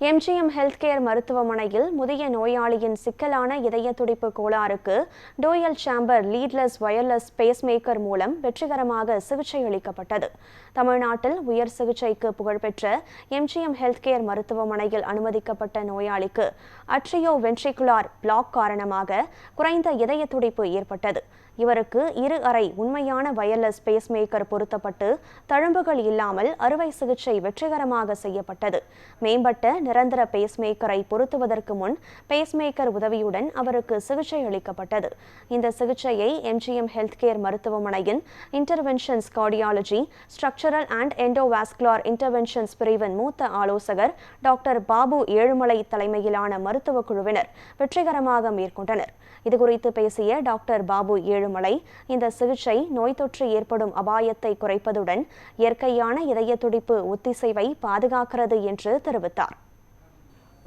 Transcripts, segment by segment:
MGM healthcare மருத்துவமனையில் முதிய நோயாளியின் சிக்கலான இதய துடிப்பு கோளாறுக்கு dual chamber leadless wireless pacemaker மூலம் வெற்றிகரமாக சிகிச்சை அளிக்கப்பட்டது. தமிழ்நாட்டில் உயர் சிகிச்சைக்கு புகழ்பெற்ற எம்ஜிஎம் ஹெல்த்கேர் மருத்துவமனையில் அனுமதிக்கப்பட்ட நோயாளிக்கு அட்ரியோ வென்ட்ரிகுலார் பிளாக் காரணமாக குறைந்த இதய துடிப்பு ஏற்பட்டது. இவருக்கு 2 அறை உண்மையான வயர்லெஸ் பேஸ்மேக்கர் பொருத்தப்பட்டு தழும்புகள் இல்லாமல் அறுவை சிகிச்சை வெற்றிகரமாக செய்யப்பட்டது. மேம்பட்ட நிரந்தர பேஸ்மேக்கரை பொருத்துவதற்கு முன் பேஸ்மேக்கர் உதவியுடன் அவருக்கு சிகிச்சை அளிக்கப்பட்டது. இந்த சிகிச்சையை எம்ஜிஎம் ஹெல்த்கேர் மருத்துவமனையின் interventions cardiology, structural and endovascular interventions பிரிவின் மூத்த ஆலோசகர் டாக்டர் பாபு ஏழுமலை தலைமையிலான மருத்துவ குழுவினர் வெற்றிகரமாக மேற்கொண்டனர். இதுகுறித்து பேசிய டாக்டர் பாபு ஏழுமலை, இந்த சிகிச்சை நோய் தொற்று ஏற்படும் அபாயத்தை குறைப்பதுடன் இயற்கையான இதய துடிப்பு ஒத்திசைவை பாதுகாக்கிறது என்று தெரிவித்தார்.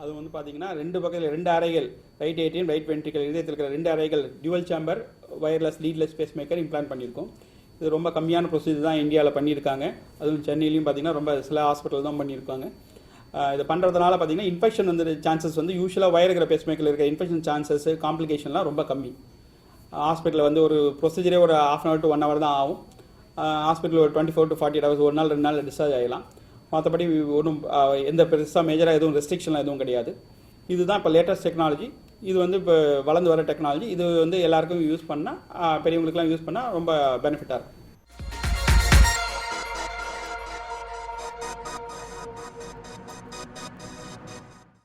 அது வந்து பார்த்தீங்கன்னா 2 பக்கத்தில் 2 அறைகள், ரைட் ஏட்ரியம், ரைட் வென்ட்ரிக்கல், இதயத்தில் இருக்கிற 2 அறைகள் dual chamber wireless leadless pacemaker implant பண்ணியிருக்கோம். இது ரொம்ப கம்மியான ப்ரொசீஜர் தான் இந்தியாவில் பண்ணியிருக்காங்க. அதுவும் சென்னையிலையும் பார்த்தீங்கன்னா ரொம்ப சில ஹாஸ்பிட்டல் தான் பண்ணியிருக்காங்க. இது பண்ணுறதுனால பார்த்தீங்கன்னா இன்ஃபெக்ஷன் வந்து சான்சஸ் வந்து யூஸ்வலாக வயர் இருக்கிற பேஸ்மேக்கரில் இருக்கிற இன்ஃபெக்ஷன் சான்சஸ், காம்ப்ளிகேஷன்லாம் ரொம்ப கம்மி. ஹாஸ்பிட்டலில் வந்து ஒரு ப்ரொசீஜரே ஒரு 1/2 hour to 1 hour தான் ஆகும். ஹாஸ்பிட்டல் ஒரு 24 to 48 hours, ஒரு நாள் 2 நாள் டிஸ்சார்ஜ் ஆகலாம். மற்றபடி ஒன்றும் எந்த பெருசாக மேஜராக எதுவும் ரெஸ்ட்ரிக்ஷன்லாம் எதுவும் கிடையாது. இதுதான் இப்போ லேட்டஸ்ட் டெக்னாலஜி. இது வந்து இப்போ வளர்ந்து வர டெக்னாலஜி. இது வந்து எல்லாருக்கும் யூஸ் பண்ணால், பெரியவங்களுக்குலாம் யூஸ் பண்ணால் ரொம்ப பெனிஃபிட்டாக இருக்கும்.